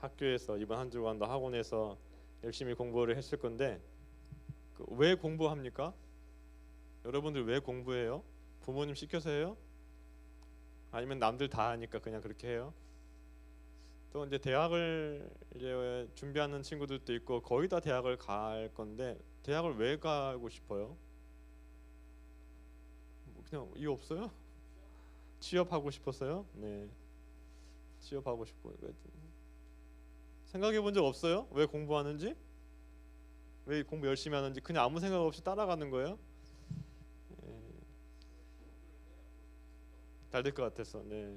학교에서 이번 한 주간도 학원에서 열심히 공부를 했을 건데 왜 공부합니까? 여러분들 왜 공부해요? 부모님 시켜서 해요? 아니면 남들 다 하니까 그냥 그렇게 해요? 또 이제 대학을 이제 준비하는 친구들도 있고 거의 다 대학을 갈 건데 대학을 왜 가고 싶어요? 뭐 그냥 이유 없어요? 취업하고 싶었어요? 네, 취업하고 싶고 생각해 본 적 없어요? 왜 공부하는지? 왜 공부 열심히 하는지 그냥 아무 생각 없이 따라가는 거예요? 잘 될 것 같아서. 네.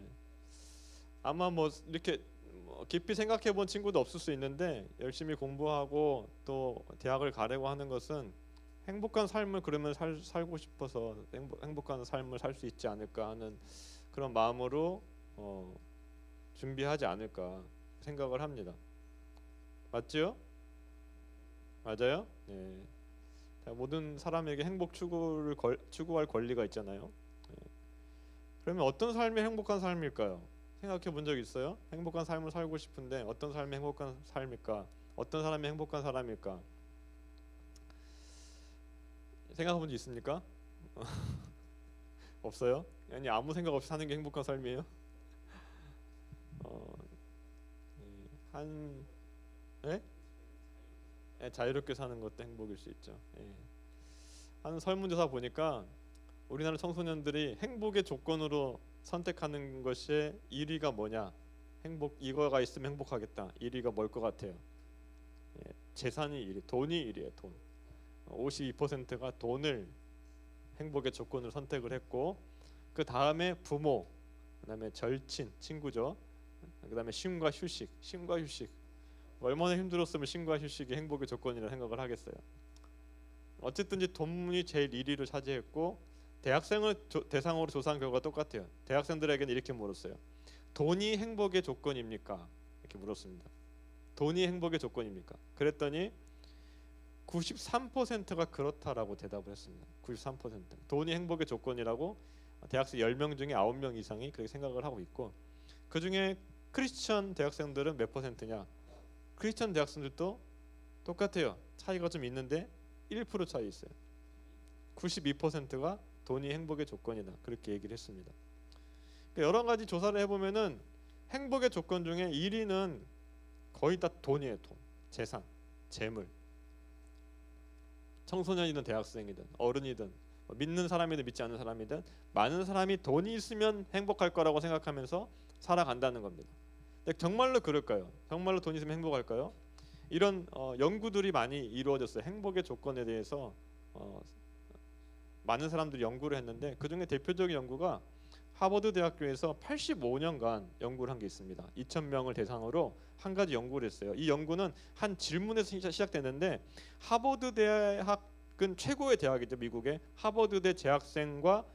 아마 뭐 이렇게 뭐 깊이 생각해 본 친구도 없을 수 있는데 열심히 공부하고 또 대학을 가려고 하는 것은 행복한 삶을 그러면 살고 싶어서 행복한 삶을 살 수 있지 않을까 하는 그런 마음으로 준비하지 않을까 생각을 합니다. 맞죠? 맞아요? 네. 모든 사람에게 행복 추구할 권리가 있잖아요. 네. 그러면 어떤 삶이 행복한 삶일까요? 생각해 본 적 있어요? 행복한 삶을 살고 싶은데 어떤 삶이 행복한 삶일까? 어떤 사람이 행복한 사람일까? 생각해 본 적 있습니까? 없어요? 아니 아무 생각 없이 사는 게 행복한 삶이에요? 어, 한 예? 예, 자유롭게 사는 것도 행복일 수 있죠. 예. 한 설문조사 보니까 우리나라 청소년들이 행복의 조건으로 선택하는 것이 1위가 뭐냐? 행복 이거가 있으면 행복하겠다. 1위가 뭘 것 같아요? 예, 재산이 1위, 돈이 1위예요. 돈. 52%가 돈을 행복의 조건으로 선택을 했고 그 다음에 부모, 그다음에 절친, 친구죠. 그다음에 쉼과 휴식, 쉼과 휴식. 얼마나 힘들었으면 쉼과 휴식이 행복의 조건이라 생각을 하겠어요. 어쨌든지 돈이 제일 1위를 차지했고 대학생을 대상으로 조사한 결과가 똑같아요. 대학생들에게는 이렇게 물었어요. 돈이 행복의 조건입니까? 이렇게 물었습니다. 돈이 행복의 조건입니까? 그랬더니 93%가 그렇다라고 대답을 했습니다. 93%. 돈이 행복의 조건이라고 대학생 10명 중에 9명 이상이 그렇게 생각을 하고 있고 그 중에 크리스천 대학생들은 몇 퍼센트냐? 크리스천 대학생들도 똑같아요. 차이가 좀 있는데 1% 차이 있어요. 92%가 돈이 행복의 조건이다. 그렇게 얘기를 했습니다. 그러니까 여러 가지 조사를 해보면은 행복의 조건 중에 1위는 거의 다 돈이에요. 돈, 재산, 재물. 청소년이든 대학생이든 어른이든 믿는 사람이든 믿지 않는 사람이든 많은 사람이 돈이 있으면 행복할 거라고 생각하면서 살아간다는 겁니다. 근데 정말로 그럴까요? 정말로 돈 있으면 행복할까요? 이런 연구들이 많이 이루어졌어요. 행복의 조건에 대해서 많은 사람들이 연구를 했는데 그 중에 대표적인 연구가 하버드 대학교에서 85년간 연구를 한 게 있습니다. 2,000명을 대상으로 한 가지 연구를 했어요. 이 연구는 한 질문에서 시작됐는데 하버드 대학은 최고의 대학이죠. 미국의 하버드대 재학생과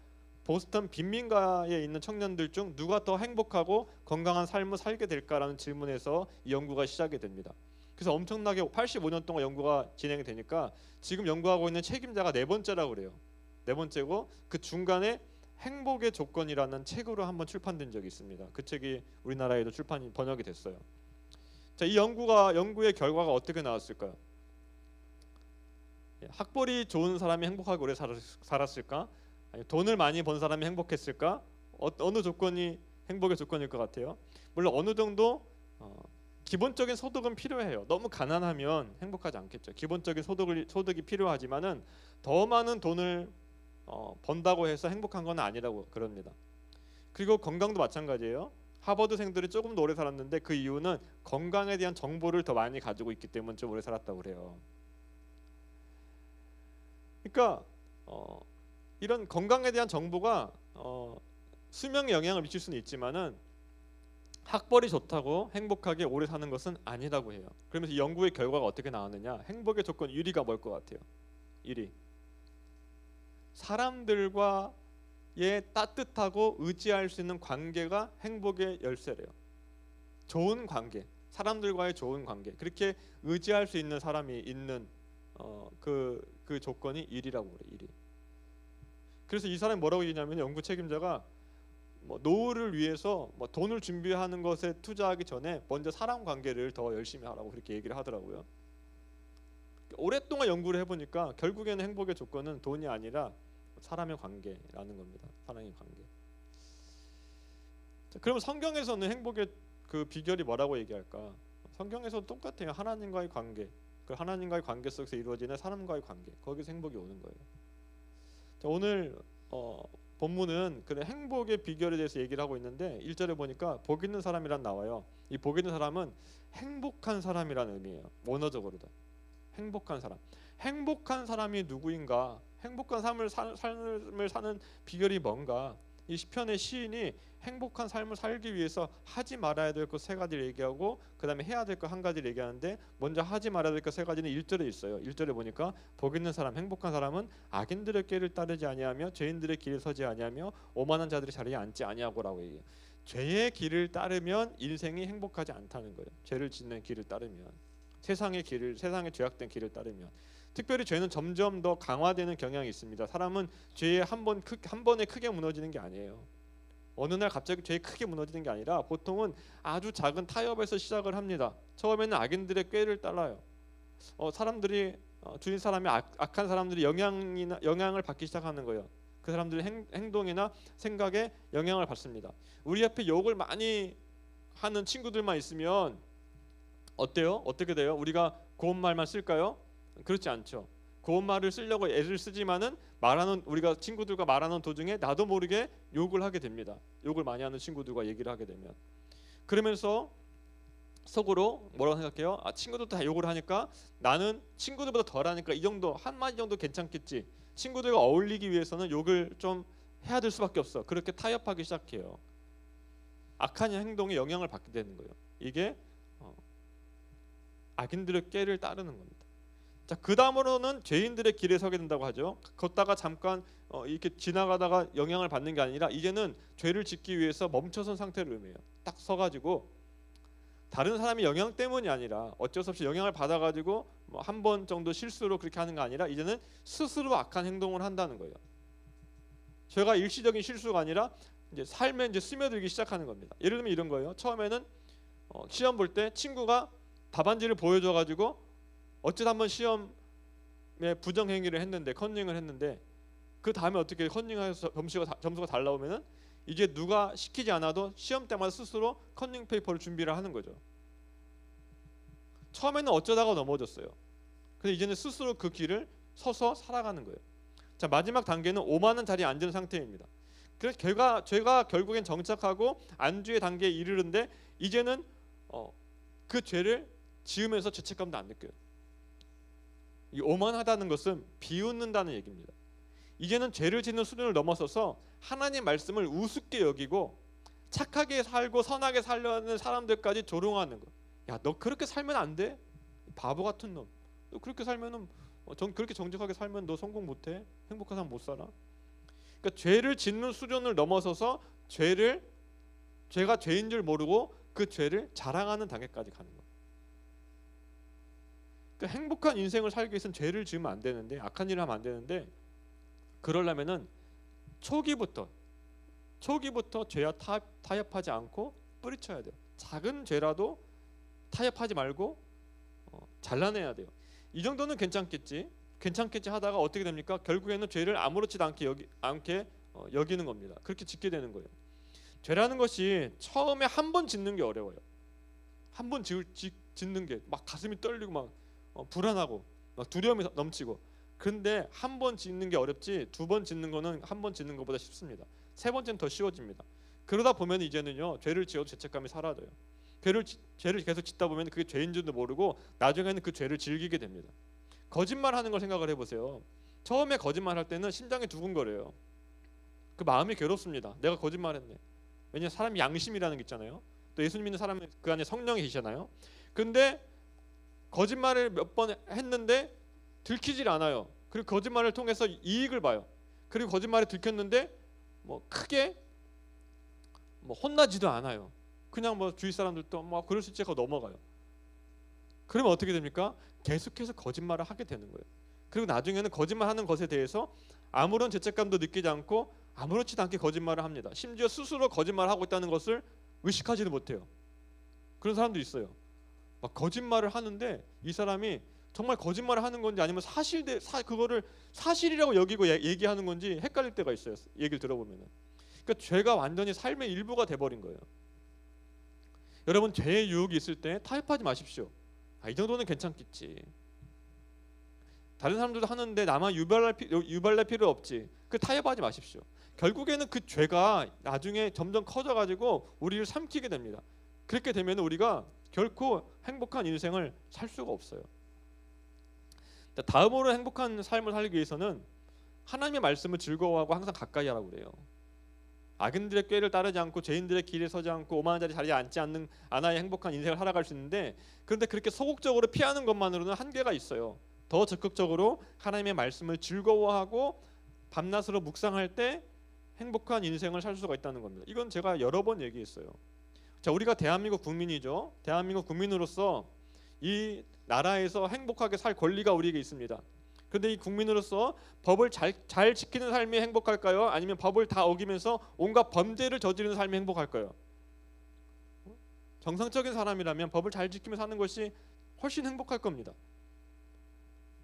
보스턴 빈민가에 있는 청년들 중 누가 더 행복하고 건강한 삶을 살게 될까라는 질문에서 이 연구가 시작이 됩니다. 그래서 엄청나게 85년 동안 연구가 진행이 되니까 지금 연구하고 있는 책임자가 네 번째라고 그래요. 네 번째고 그 중간에 행복의 조건이라는 책으로 한번 출판된 적이 있습니다. 그 책이 우리나라에도 번역이 됐어요. 자, 이 연구의 결과가 어떻게 나왔을까요? 학벌이 좋은 사람이 행복하게 오래 살았을까? 아니, 돈을 많이 번 사람이 행복했을까? 어느 조건이 행복의 조건일 것 같아요? 물론 어느 정도 기본적인 소득은 필요해요. 너무 가난하면 행복하지 않겠죠. 기본적인 소득이 필요하지만은 더 많은 돈을 번다고 해서 행복한 건 아니라고 그럽니다. 그리고 건강도 마찬가지예요. 하버드생들이 조금 더 오래 살았는데 그 이유는 건강에 대한 정보를 더 많이 가지고 있기 때문에 좀 오래 살았다고 그래요. 그러니까 이런 건강에 대한 정보가 수명에 영향을 미칠 수는 있지만은 학벌이 좋다고 행복하게 오래 사는 것은 아니라고 해요. 그러면서 이 연구의 결과가 어떻게 나왔느냐? 행복의 조건 1위가 뭘 것 같아요? 1위. 사람들과의 따뜻하고 의지할 수 있는 관계가 행복의 열쇠래요. 좋은 관계, 사람들과의 좋은 관계, 그렇게 의지할 수 있는 사람이 있는 그 조건이 1위라고 그래요. 1위. 그래서 이 사람이 뭐라고 얘기냐면 연구 책임자가 뭐 노후를 위해서 뭐 돈을 준비하는 것에 투자하기 전에 먼저 사람 관계를 더 열심히 하라고 그렇게 얘기를 하더라고요. 오랫동안 연구를 해보니까 결국에는 행복의 조건은 돈이 아니라 사람의 관계라는 겁니다. 사람의 관계. 자, 그럼 성경에서는 행복의 그 비결이 뭐라고 얘기할까? 성경에서도 똑같아요. 하나님과의 관계. 그 하나님과의 관계 속에서 이루어지는 사람과의 관계. 거기서 행복이 오는 거예요. 자, 오늘 본문은 그래 행복의 비결에 대해서 얘기를 하고 있는데 1절에 보니까 복 있는 사람이란 나와요. 이 복 있는 사람은 행복한 사람이라는 의미예요. 원어적으로도. 행복한 사람. 행복한 사람이 누구인가? 행복한 삶을 사는 비결이 뭔가? 이 시편의 시인이 행복한 삶을 살기 위해서 하지 말아야 될 것 세 가지를 얘기하고 그 다음에 해야 될 것 한 가지를 얘기하는데 먼저 하지 말아야 될 것 세 가지는 1절에 있어요. 1절에 보니까 복 있는 사람, 행복한 사람은 악인들의 길을 따르지 아니하며 죄인들의 길에 서지 아니하며 오만한 자들의 자리에 앉지 아니하고라고 얘기해요. 죄의 길을 따르면 인생이 행복하지 않다는 거예요. 죄를 짓는 길을 따르면, 세상의 죄악된 길을 따르면, 특별히 죄는 점점 더 강화되는 경향이 있습니다. 사람은 죄에 한 번에 크게 무너지는 게 아니에요. 어느 날 갑자기 죄에 크게 무너지는 게 아니라 보통은 아주 작은 타협에서 시작을 합니다. 처음에는 악인들의 꾀를 따라요. 사람들이 주위 사람이 악한 사람들이 영향을 받기 시작하는 거예요. 그 사람들의 행동이나 생각에 영향을 받습니다. 우리 앞에 욕을 많이 하는 친구들만 있으면 어때요? 어떻게 돼요? 우리가 고운 말만 쓸까요? 그렇지 않죠. 고운 말을 쓰려고 애를 쓰지만은 우리가 친구들과 말하는 도중에 나도 모르게 욕을 하게 됩니다. 욕을 많이 하는 친구들과 얘기를 하게 되면 그러면서 속으로 뭐라고 생각해요? 친구들도 다 욕을 하니까 나는 친구들보다 덜하니까 이 정도 한마디 정도 괜찮겠지. 친구들과 어울리기 위해서는 욕을 좀 해야 될 수밖에 없어. 그렇게 타협하기 시작해요. 악한 행동에 영향을 받게 되는 거예요. 이게 악인들의 꾀를 따르는 겁니다. 자, 그 다음으로는 죄인들의 길에 서게 된다고 하죠. 걷다가 잠깐 이렇게 지나가다가 영향을 받는 게 아니라 이제는 죄를 짓기 위해서 멈춰선 상태를 의미해요. 딱 서가지고 다른 사람의 영향 때문이 아니라 어쩔 수 없이 영향을 받아가지고 뭐 한 번 정도 실수로 그렇게 하는 게 아니라 이제는 스스로 악한 행동을 한다는 거예요. 죄가 일시적인 실수가 아니라 이제 삶에 이제 스며들기 시작하는 겁니다. 예를 들면 이런 거예요. 처음에는 시험 볼 때 친구가 답안지를 보여줘가지고 어쩌다 한번 시험에 부정 행위를 했는데 컨닝을 했는데 그 다음에 어떻게 컨닝해서 점수가 잘 나오면은 이제 누가 시키지 않아도 시험 때마다 스스로 컨닝 페이퍼를 준비를 하는 거죠. 처음에는 어쩌다가 넘어졌어요. 근데 이제는 스스로 그 길을 서서 살아가는 거예요. 자, 마지막 단계는 오만한 자리에 앉은 상태입니다. 그래서 죄가 결국엔 정착하고 안주의 단계에 이르는데 이제는 그 죄를 지으면서 죄책감도 안 느껴요. 이 오만하다는 것은 비웃는다는 얘기입니다. 이제는 죄를 짓는 수준을 넘어서서 하나님 말씀을 우습게 여기고 착하게 살고 선하게 살려는 사람들까지 조롱하는 거. 야, 너 그렇게 살면 안 돼? 바보 같은 놈. 너 그렇게 살면은 그렇게 정직하게 살면 너 성공 못해? 행복한 삶 못 살아? 그러니까 죄를 짓는 수준을 넘어서서 죄가 죄인 줄 모르고 그 죄를 자랑하는 단계까지 가는 거예요. 그러니까 행복한 인생을 살기 위해서는 죄를 지으면 안 되는데, 악한 일을 하면 안 되는데, 그러려면은 초기부터 죄와 타협하지 않고 뿌리쳐야 돼요. 작은 죄라도 타협하지 말고 잘라내야 돼요. 이 정도는 괜찮겠지 하다가 어떻게 됩니까? 결국에는 죄를 아무렇지도 않게 여기는 겁니다. 그렇게 짓게 되는 거예요. 죄라는 것이 처음에 한 번 짓는 게 어려워요. 한 번 짓는 게 막 가슴이 떨리고 막 불안하고 막 두려움이 넘치고, 근데 한 번 짓는 게 어렵지 두 번 짓는 거는 한 번 짓는 것보다 쉽습니다. 세 번째는 더 쉬워집니다. 그러다 보면 이제는요, 죄를 지어도 죄책감이 사라져요. 죄를 계속 짓다 보면 그게 죄인 줄도 모르고 나중에는 그 죄를 즐기게 됩니다. 거짓말하는 걸 생각을 해보세요. 처음에 거짓말할 때는 심장이 두근거려요. 그 마음이 괴롭습니다. 내가 거짓말했네. 왜냐하면 사람이 양심이라는 게 있잖아요. 또 예수 믿는 사람은 그 안에 성령이 계시잖아요. 근데 거짓말을 몇 번 했는데 들키질 않아요. 그리고 거짓말을 통해서 이익을 봐요. 그리고 거짓말이 들켰는데 뭐 크게 혼나지도 않아요. 그냥 주위 사람들도 그럴 수 있지 하고 넘어가요. 그러면 어떻게 됩니까? 계속해서 거짓말을 하게 되는 거예요. 그리고 나중에는 거짓말하는 것에 대해서 아무런 죄책감도 느끼지 않고 아무렇지도 않게 거짓말을 합니다. 심지어 스스로 거짓말을 하고 있다는 것을 의식하지도 못해요. 그런 사람도 있어요. 막 거짓말을 하는데 이 사람이 정말 거짓말을 하는 건지 아니면 그거를 사실이라고 여기고 얘기하는 건지 헷갈릴 때가 있어요. 얘기를 들어보면은. 그러니까 죄가 완전히 삶의 일부가 돼버린 거예요. 여러분, 죄의 유혹이 있을 때 타협하지 마십시오. 이 정도는 괜찮겠지. 다른 사람들도 하는데 나만 유발날 필요 없지. 그 타협하지 마십시오. 결국에는 그 죄가 나중에 점점 커져가지고 우리를 삼키게 됩니다. 그렇게 되면 우리가 결코 행복한 인생을 살 수가 없어요. 다음으로 행복한 삶을 살기 위해서는 하나님의 말씀을 즐거워하고 항상 가까이 하라고 그래요. 악인들의 꾀를 따르지 않고 죄인들의 길에 서지 않고 오만한 자리에 자리에 앉지 않아야 행복한 인생을 살아갈 수 있는데, 그런데 그렇게 소극적으로 피하는 것만으로는 한계가 있어요. 더 적극적으로 하나님의 말씀을 즐거워하고 밤낮으로 묵상할 때 행복한 인생을 살 수가 있다는 겁니다. 이건 제가 여러 번 얘기했어요. 자, 우리가 대한민국 국민이죠. 대한민국 국민으로서 이 나라에서 행복하게 살 권리가 우리에게 있습니다. 그런데 이 국민으로서 법을 잘 지키는 삶이 행복할까요? 아니면 법을 다 어기면서 온갖 범죄를 저지르는 삶이 행복할까요? 정상적인 사람이라면 법을 잘 지키며 사는 것이 훨씬 행복할 겁니다.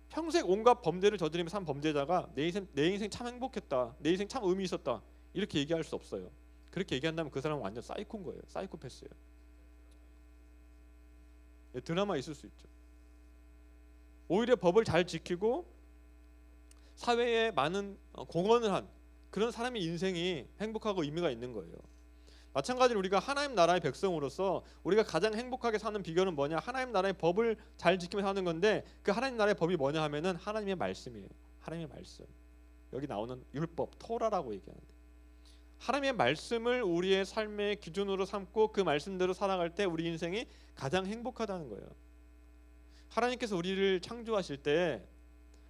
평생 온갖 범죄를 저지르며 산 범죄자가 내 인생 참 행복했다, 내 인생 참 의미 있었다, 이렇게 얘기할 수 없어요. 그렇게 얘기한다면 그 사람은 완전 사이코인 거예요. 사이코패스예요. 드라마 있을 수 있죠. 오히려 법을 잘 지키고 사회에 많은 공헌을 한 그런 사람의 인생이 행복하고 의미가 있는 거예요. 마찬가지로 우리가 하나님 나라의 백성으로서 우리가 가장 행복하게 사는 비결은 뭐냐? 하나님 나라의 법을 잘 지키며 사는 건데, 그 하나님 나라의 법이 뭐냐 하면은 하나님의 말씀이에요. 하나님의 말씀. 여기 나오는 율법, 토라라고 얘기하는데, 하나님의 말씀을 우리의 삶의 기준으로 삼고 그 말씀대로 살아갈 때 우리 인생이 가장 행복하다는 거예요. 하나님께서 우리를 창조하실 때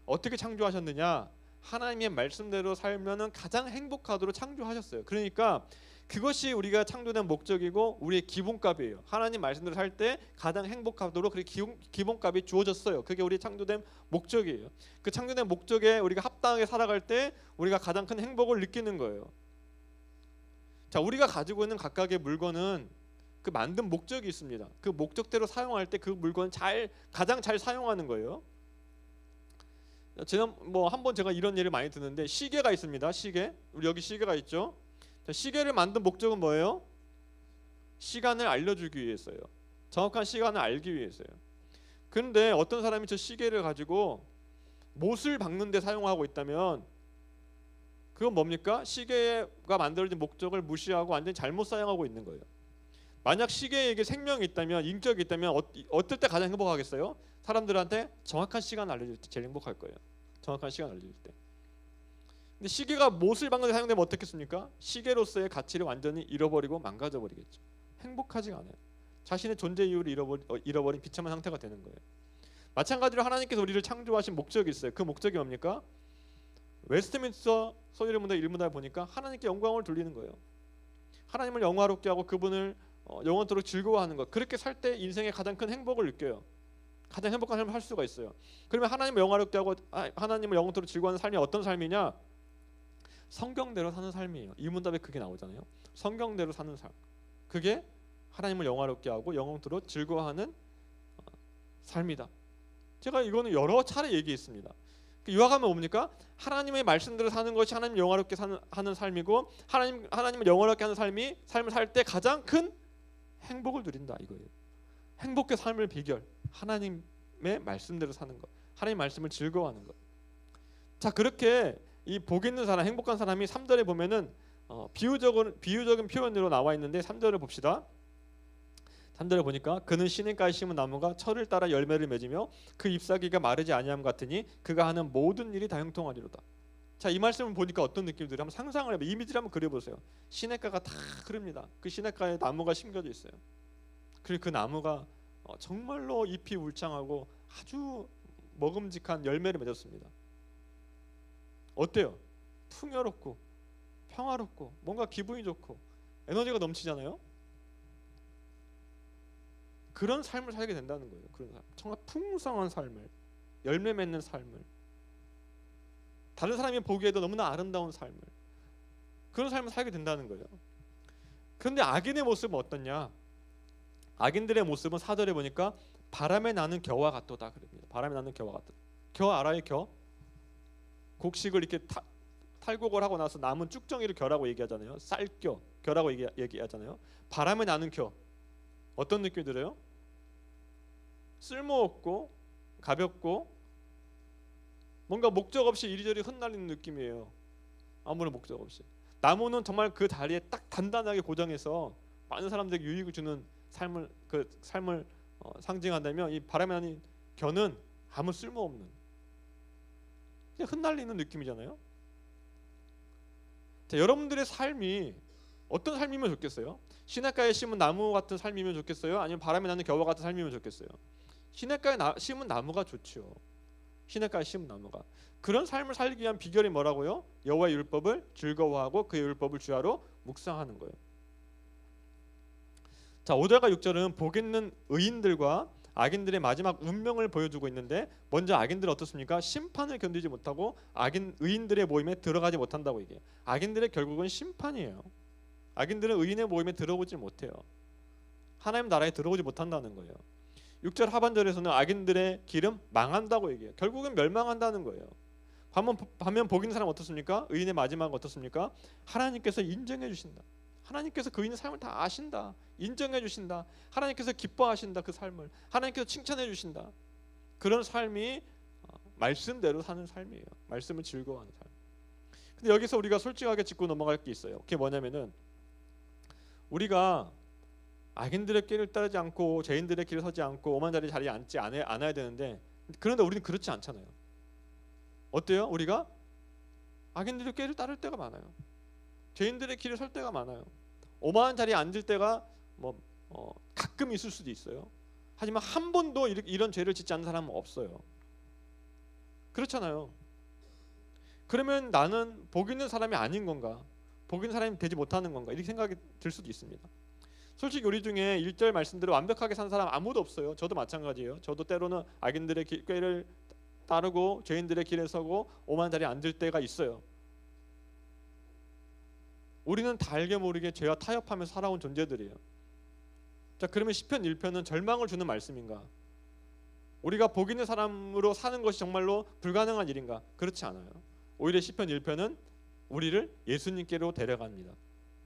어떻게 창조하셨느냐? 하나님의 말씀대로 살면은 가장 행복하도록 창조하셨어요. 그러니까 그것이 우리가 창조된 목적이고 우리의 기본값이에요. 하나님 말씀대로 살 때 가장 행복하도록 그렇게 기본값이 주어졌어요. 그게 우리 창조된 목적이에요. 그 창조된 목적에 우리가 합당하게 살아갈 때 우리가 가장 큰 행복을 느끼는 거예요. 자, 우리가 가지고 있는 각각의 물건은 그 만든 목적이 있습니다. 그 목적대로 사용할 때 그 물건 가장 잘 사용하는 거예요. 제가 한번 제가 이런 예를 많이 듣는데, 시계가 있습니다. 시계. 우리 여기 시계가 있죠. 자, 시계를 만든 목적은 뭐예요? 시간을 알려주기 위해서요. 정확한 시간을 알기 위해서요. 그런데 어떤 사람이 저 시계를 가지고 못을 박는 데 사용하고 있다면 그건 뭡니까? 시계가 만들어진 목적을 무시하고 완전히 잘못 사용하고 있는 거예요. 만약 시계에게 생명이 있다면, 인격이 있다면 어떨 때 가장 행복하겠어요? 사람들한테 정확한 시간을 알려줄 때 제일 행복할 거예요. 정확한 시간을 알려줄 때. 근데 시계가 못을 박는 데 사용되면 어떻겠습니까? 시계로서의 가치를 완전히 잃어버리고 망가져버리겠죠. 행복하지가 않아요. 자신의 존재 이유를 잃어버린 비참한 상태가 되는 거예요. 마찬가지로 하나님께서 우리를 창조하신 목적이 있어요. 그 목적이 뭡니까? 웨스트민스터 서유례문답 1문답을 보니까 하나님께 영광을 돌리는 거예요. 하나님을 영화롭게 하고 그분을 영원토록 즐거워하는 것. 그렇게 살 때 인생의 가장 큰 행복을 느껴요. 가장 행복한 삶을 살 수가 있어요. 그러면 하나님을 영화롭게 하고 하나님을 영원토록 즐거워하는 삶이 어떤 삶이냐? 성경대로 사는 삶이에요. 이 문답에 그게 나오잖아요. 성경대로 사는 삶. 그게 하나님을 영화롭게 하고 영원토록 즐거워하는 삶이다. 제가 이거는 여러 차례 얘기했습니다. 요약하면 뭡니까? 하나님의 말씀대로 사는 것이 하나님 영화롭게 하는 삶이고, 하나님을 영화롭게 하는 삶을 살 때 가장 큰 행복을 누린다 이거예요. 행복의 삶의 비결, 하나님의 말씀대로 사는 것, 하나님 말씀을 즐거워하는 것. 자, 그렇게 이 복 있는 사람, 행복한 사람이 3절에 보면은 비유적인 표현으로 나와 있는데 3절을 봅시다. 3절에 보니까 그는 시냇가에 심은 나무가 철을 따라 열매를 맺으며 그 잎사귀가 마르지 아니함 같으니 그가 하는 모든 일이 다 형통하리로다. 자, 이 말씀을 보니까 어떤 느낌들이, 한번 상상을 해봐. 이미지를 한번 그려보세요. 시냇가가 다 흐릅니다. 그 시냇가에 나무가 심겨져 있어요. 그리고 그 나무가 정말로 잎이 울창하고 아주 먹음직한 열매를 맺었습니다. 어때요? 풍요롭고 평화롭고 뭔가 기분이 좋고 에너지가 넘치잖아요. 그런 삶을 살게 된다는 거예요. 그런 삶, 정말 풍성한 삶을, 열매 맺는 삶을, 다른 사람이 보기에도 너무나 아름다운 삶을. 그런 삶을 살게 된다는 거예요. 그런데 악인의 모습은 어떻냐? 악인들의 모습은 4절에 보니까 바람에 나는 겨와 같도다 그럽니다. 바람에 나는 겨와 같도다. 겨 알아요? 겨? 곡식을 이렇게 탈곡을 하고 나서 남은 쭉정이를 겨라고 얘기하잖아요. 쌀겨, 겨라고 얘기하잖아요. 바람에 나는 겨. 어떤 느낌이 들어요? 쓸모없고 가볍고 뭔가 목적 없이 이리저리 흩날리는 느낌이에요. 아무런 목적 없이. 나무는 정말 그 자리에 딱 단단하게 고정해서 많은 사람들에게 유익을 주는 삶을 상징한다면, 이 바람에 나는 겨는 아무 쓸모없는 그냥 흩날리는 느낌이잖아요. 자, 여러분들의 삶이 어떤 삶이면 좋겠어요? 시냇가에 심은 나무 같은 삶이면 좋겠어요? 아니면 바람에 나는 겨와 같은 삶이면 좋겠어요? 시냇가에 심은 나무가 좋죠. 시냇가에 심은 나무가. 그런 삶을 살기 위한 비결이 뭐라고요? 여호와의 율법을 즐거워하고 그의 율법을 주야로 묵상하는 거예요. 자, 5절과 6절은 복 있는 의인들과 악인들의 마지막 운명을 보여주고 있는데, 먼저 악인들은 어떻습니까? 심판을 견디지 못하고 의인들의 모임에 들어가지 못한다고 얘기해요. 악인들의 결국은 심판이에요. 악인들은 의인의 모임에 들어오지 못해요. 하나님 나라에 들어오지 못한다는 거예요. 6절 하반절에서는 악인들의 길은 망한다고 얘기해요. 결국은 멸망한다는 거예요. 반면 복 있는 사람 어떻습니까? 의인의 마지막은 어떻습니까? 하나님께서 인정해 주신다. 하나님께서 그 의인의 삶을 다 아신다. 인정해 주신다. 하나님께서 기뻐하신다. 그 삶을 하나님께서 칭찬해 주신다. 그런 삶이 말씀대로 사는 삶이에요. 말씀을 즐거워하는 삶. 근데 여기서 우리가 솔직하게 짚고 넘어갈 게 있어요. 그게 뭐냐면은, 우리가 악인들의 길을 따르지 않고 죄인들의 길을 서지 않고 오만 자리에 앉지 않아야 되는데, 그런데 우리는 그렇지 않잖아요. 어때요? 우리가 악인들의 길을 따를 때가 많아요. 죄인들의 길을 설 때가 많아요. 오만한 자리에 앉을 때가 가끔 있을 수도 있어요. 하지만 한 번도 이런 죄를 짓지 않는 사람은 없어요. 그렇잖아요. 그러면 나는 복 있는 사람이 아닌 건가? 복 있는 사람이 되지 못하는 건가? 이렇게 생각이 들 수도 있습니다. 솔직히 우리 중에 1절 말씀대로 완벽하게 산 사람 아무도 없어요. 저도 마찬가지예요. 저도 때로는 악인들의 꾀를 따르고 죄인들의 길에 서고 오만한 자리에 앉을 때가 있어요. 우리는 다 알게 모르게 죄와 타협하며 살아온 존재들이에요. 자, 그러면 시편 1편은 절망을 주는 말씀인가? 우리가 복 있는 사람으로 사는 것이 정말로 불가능한 일인가? 그렇지 않아요. 오히려 시편 1편은 우리를 예수님께로 데려갑니다.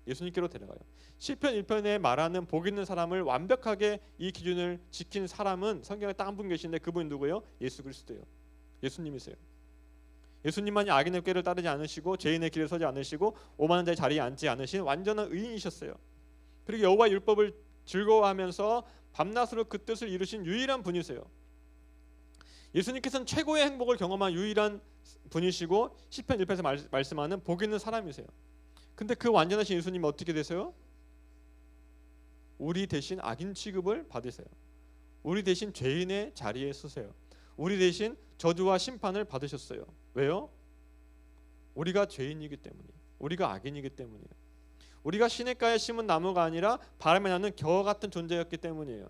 예수님께로 데려가요. 시편 1편에 말하는 복 있는 사람을 완벽하게 이 기준을 지킨 사람은 성경에 딱 한 분 계신데, 그분이 누구예요? 예수 그리스도예요. 예수님이세요. 예수님만이 악인의 꾀를 따르지 않으시고 죄인의 길에 서지 않으시고 오만한 자의 자리에 앉지 않으신 완전한 의인이셨어요. 그리고 여호와의 율법을 즐거워하면서 밤낮으로 그 뜻을 이루신 유일한 분이세요. 예수님께서는 최고의 행복을 경험한 유일한 분이시고 시편 1편에서 말씀하는 복 있는 사람이세요. 근데 그 완전하신 예수님이 어떻게 되세요? 우리 대신 악인 취급을 받으세요. 우리 대신 죄인의 자리에 서세요. 우리 대신 저주와 심판을 받으셨어요. 왜요? 우리가 죄인이기 때문이에요. 우리가 악인이기 때문이에요. 우리가 시냇가에 심은 나무가 아니라 바람에 나는 겨 같은 존재였기 때문이에요.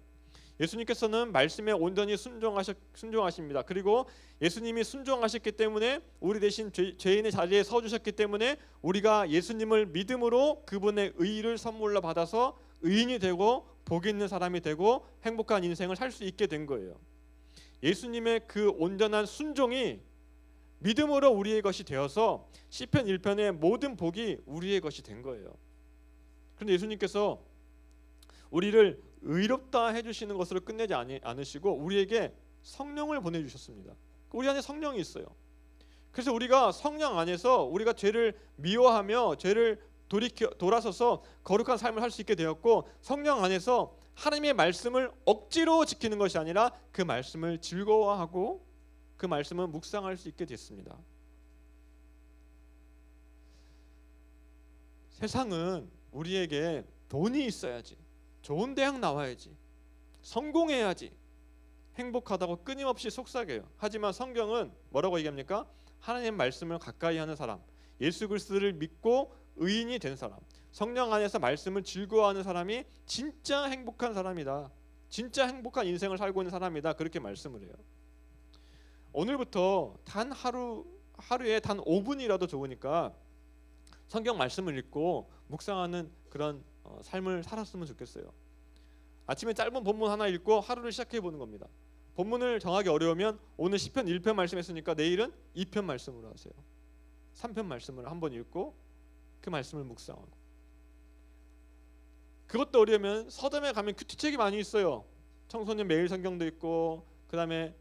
예수님께서는 말씀에 온전히 순종하십니다. 그리고 예수님이 순종하셨기 때문에 우리 대신 죄인의 자리에 서주셨기 때문에 우리가 예수님을 믿음으로 그분의 의를 선물로 받아서 의인이 되고 복 있는 사람이 되고 행복한 인생을 살 수 있게 된 거예요. 예수님의 그 온전한 순종이 믿음으로 우리의 것이 되어서 시편 1편의 모든 복이 우리의 것이 된 거예요. 그런데 예수님께서 우리를 의롭다 해주시는 것으로 끝내지 않으시고 우리에게 성령을 보내주셨습니다. 우리 안에 성령이 있어요. 그래서 우리가 성령 안에서 우리가 죄를 미워하며 죄를 돌아서서 거룩한 삶을 할 수 있게 되었고, 성령 안에서 하나님의 말씀을 억지로 지키는 것이 아니라 그 말씀을 즐거워하고 그 말씀을 묵상할 수 있게 됐습니다. 세상은 우리에게 돈이 있어야지, 좋은 대학 나와야지, 성공해야지, 행복하다고 끊임없이 속삭여요. 하지만 성경은 뭐라고 얘기합니까? 하나님의 말씀을 가까이 하는 사람, 예수 그리스도를 믿고 의인이 된 사람, 성령 안에서 말씀을 즐거워하는 사람이 진짜 행복한 사람이다. 진짜 행복한 인생을 살고 있는 사람이다. 그렇게 말씀을 해요. 오늘부터 단 하루에 단 5분이라도 좋으니까 성경 말씀을 읽고 묵상하는 그런 삶을 살았으면 좋겠어요. 아침에 짧은 본문 하나 읽고 하루를 시작해 보는 겁니다. 본문을 정하기 어려우면 오늘 시편 1편 말씀했으니까 내일은 2편 말씀으로 하세요. 3편 말씀을 한번 읽고 그 말씀을 묵상하고. 그것도 어려우면 서점에 가면 큐티책이 많이 있어요. 청소년 매일 성경도 있고, 그 다음에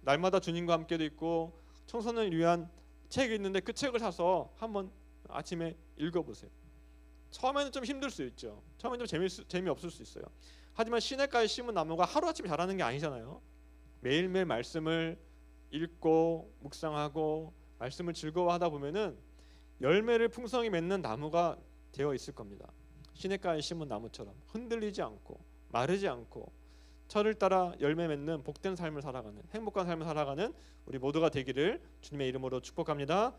날마다 주님과 함께도 있고, 청소년을 위한 책이 있는데 그 책을 사서 한번 아침에 읽어보세요. 처음에는 좀 힘들 수 있죠. 처음에는 좀 재미없을 수 있어요. 하지만 시냇가에 심은 나무가 하루아침에 자라는 게 아니잖아요. 매일매일 말씀을 읽고 묵상하고 말씀을 즐거워하다 보면은 열매를 풍성히 맺는 나무가 되어 있을 겁니다. 시냇가에 심은 나무처럼 흔들리지 않고 마르지 않고 철을 따라 열매 맺는 복된 삶을 살아가는, 행복한 삶을 살아가는 우리 모두가 되기를 주님의 이름으로 축복합니다.